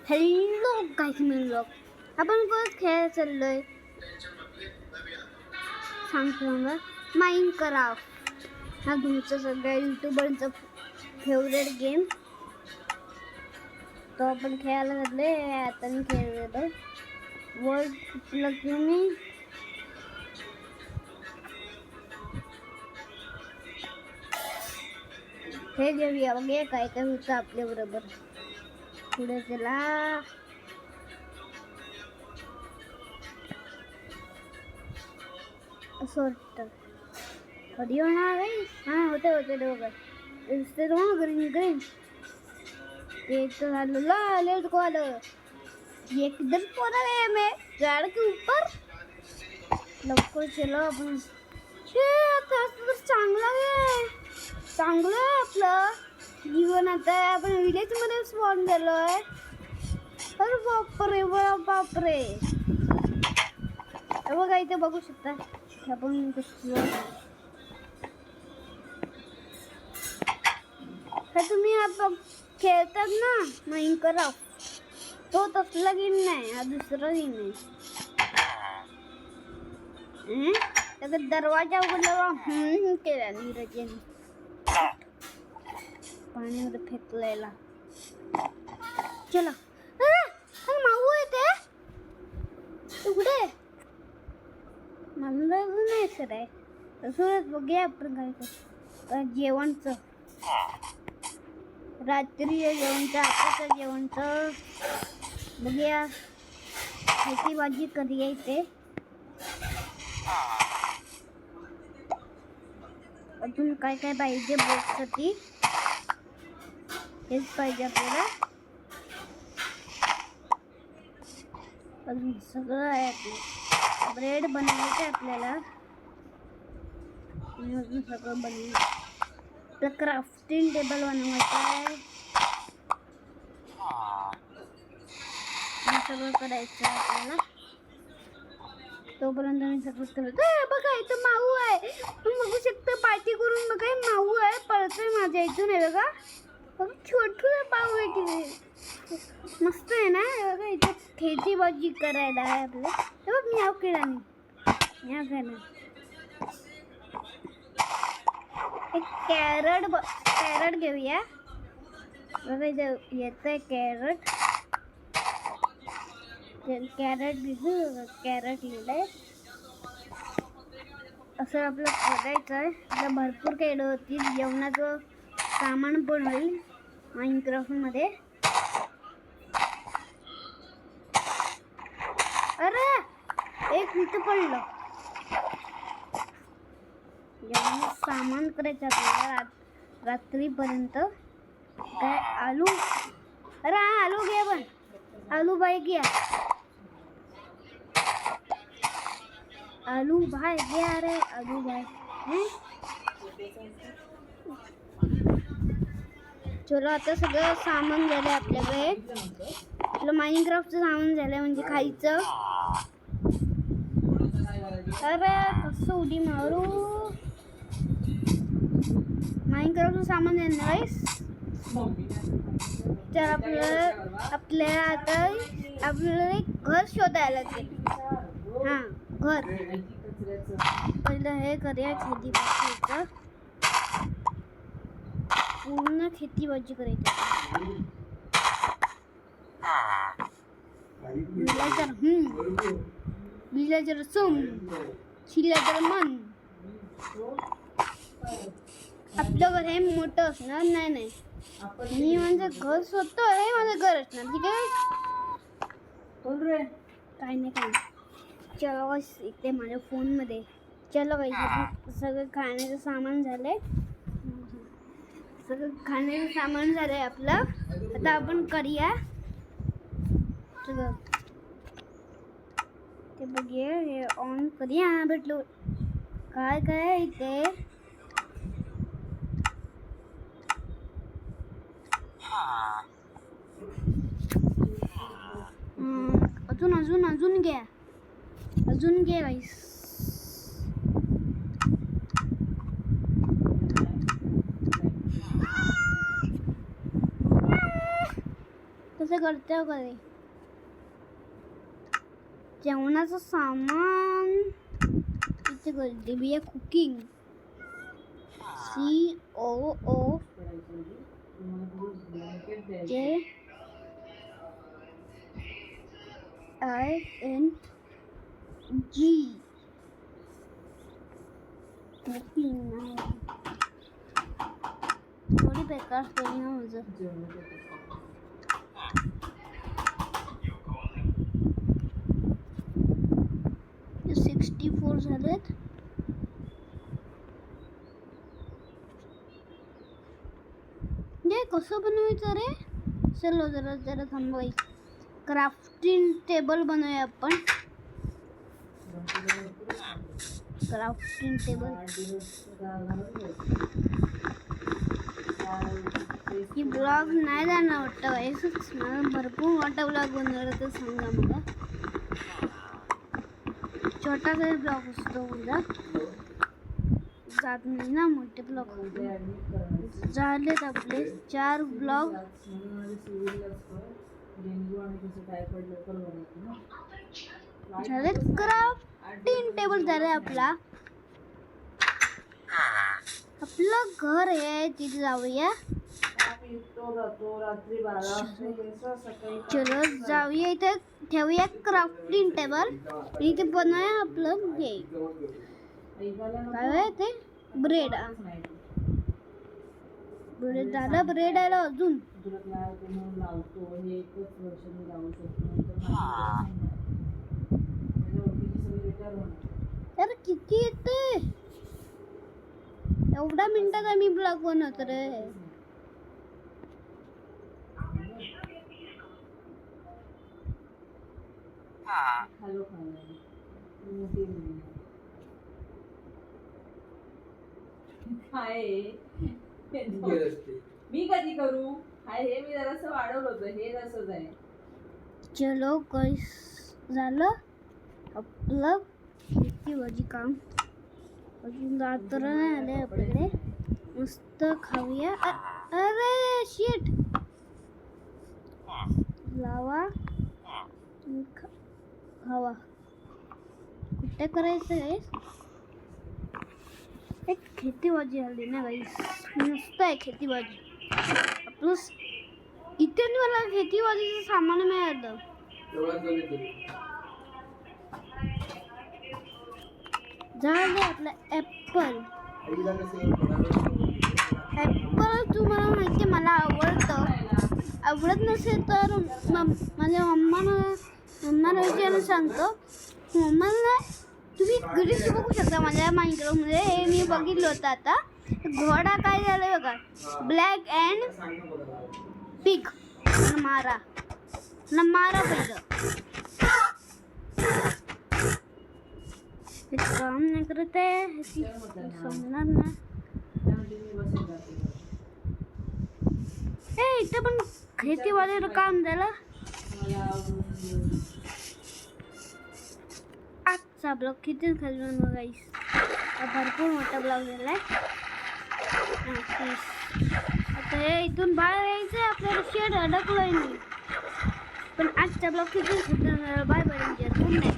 Hello गाईस मिळलो आपण परत खेळायला चाललोय. सांगतो मला माइनक्राफ्ट हा तुमचा सगळ्या यूट्यूबरचा फेवरेट गेम. तो आपण खेळायला चाललोय. आता मी खेळलो वर्ल्ड कुठलं घेऊ मी. हे घेऊया बघूया काय काय होतं आपल्या बरोबर. पुढे चला. असं वाटतं कधी होणार आहे. हां होते दोघं दिसते तुम्हाला ग्रीन ग्रीन. एक तो झालं लाल को आलं एकदम पोरा है मैं झाड़ के ऊपर. लवकर चलो आपण. चांगलं आहे आपलं जीवन. आता आपण विलेज मध्ये स्पॉन झालोय. अरे बापरे बघा इथे बघू शकता आपण कसं. तुम्ही आता खेळतात ना माइनक्राफ्ट, तो तसला गेम नाही, हा दुसरा गेम आहे. त्याचा दरवाजा उघडला केला नीरजने पाण्यामध्ये फेकलेला. चला माऊ येते कुठे मला नाही सर आहे. तसंच बघूया आपण काय जेवणचं. रात्रीच्या जेवणचं आताच्या जेवणचं बघूया. ह्याची भाजी कधी येते. अजून काय काय पाहिजे बॉक्ससाठी. हेच पाहिजे आपल्याला. अजून सगळं आहे आपलं. ब्रेड बनवायचं आहे आपल्याला. अजून सगळं बनवून आपलं क्राफ्टिंग टेबल बनवायचं आहे. सगळं करायचं आहे आपल्याला. तोपर्यंत मी सगळं करत. बघा इथं माऊ आहे. तुम्ही बघू शकता पार्टी करून. बघा माऊ आहे पळतोय माझ्या इथून. आहे बघा बघा छोटू पाऊ आहे तिथे. मस्त आहे ना. बघा इथे खेळती भाजी करायला आहे आपलं. हे बघ म्याव केला मी म्याव केला. एक कॅरट घेऊया. बघा इथे येतंय कॅरट घेऊ. कॅरट लिहिलंय. असं आपलं करायचं आहे. आपलं भरपूर केलं होती. जेवणाचं सामान पण होईल माइनक्राफ्ट मध्ये. अरे एक इथं पडलं. जेवणाचं सामान करायचं आपल्याला रात्रीपर्यंत. काय आलू. अरे हा आलू घ्या. पण आलू बाई घ्या. आलू भाई घ्या. अरे आलू भाई चलो. आता सगळं सामान झालं आपल्याकडे. आपलं माइनक्राफ्टचं सामान झालं म्हणजे खायचं. अरे कसं उडी मारू. माइनक्राफ्टचं सामान झालं गाईस. तर आपल्याला आता आपल्याला एक घर शोधायला लागेल. हां घर. पहिलं हे करूया खेती भाजीचं. पूर्ण खेती भाजी करायची. बिलाचं रसम शिल्याचं मन. आपलं घर हे मोठं असणार. नाही मी माझं घर शोधतो. हे माझं घर असणार. ठीक आहे बोल रे. काय नाही चलो इथे माझ्या फोनमध्ये. चलो सगळं खाण्याचं सामान झालंय. सगळं खाण्याचं सामान झालंय आपलं. आता आपण करूया सगळं ते बघूया. हे ऑन करूया. भेटलो काय काय इथे. अजून घ्या. अजून घे गाईस. कसं करते कधी जेवणाचं सामान इथे करते बिया कुकिंग COOKING कुकिंग थोडी बेकार स्पेलिंग आहे माझं. 64 झालेत. हे कसं बनवायचं रे? चलो जरा थांबवाय. क्राफ्टिंग टेबल बनवूया आपण. क्राफ्टिंग टेबल ही ब्लॉग नाही जाणार वाटतं गाईस. मला भरपूर मोठा ब्लॉग बनवला तर सांगा मला. छोटासा ब्लॉग असतो माझा जात नाही ना मोठे ब्लॉग. झालेत आपले 4 ब्लॉग. झालेत. क्राफ्टिंग टेबल झाले आपला. आपलं घर आहे तिथे जाऊया. चलो जाऊया. इथे ठेवूया क्राफ्टिंग टेबल. इथे बनवूया आपलं हे काय आहे ते ब्रेड. ब्रेड झालं. ब्रेड आलं अजून. तर किती येते एवढ्या मिनिटात आम्ही ब्लॉग बनवतो रे. मी कधी करू हे मी जरासं वाढवलं होतं. हे तसंच आहे. चलो गाईस झालं आपलं शेती भाजी काम. अजून रात्र नाही आले आपल्याकडे. मस्त खाऊया. अरे शिट लावा खावा. कुठे करायचं गाईस? एक खेती भाजी आली ना गाईस. मस्त आहे खेती भाजी. आपलं इथे मला खेती भाजीचं सामान मिळालं. झालं आपलं ॲपल. ॲपल तुम्हाला माहिती आहे मला आवडतं. आवडत नसेल तर माझ्या मम्माला विचारून सांगतो. मम्माला तुम्ही घरीच बघू शकता माझ्या माइंडमध्ये. हे मी बघितलं होतं आता. घोडा काय झालं बघा. Black and pig. मारा पहिलं. ते काम नाही करत आहे. समजणार ना. इथं पण खेतीवाडीचं काम झालं. आजचा ब्लॉग किती खाल्लं गाईस. भरपूर मोठा ब्लॉग झालाय. आता हे इथून बाहेर यायचं आपल्याला. शेड अडकलोय मी. पण आजचा ब्लॉग किती खाल्लं. Bye bye. Good night.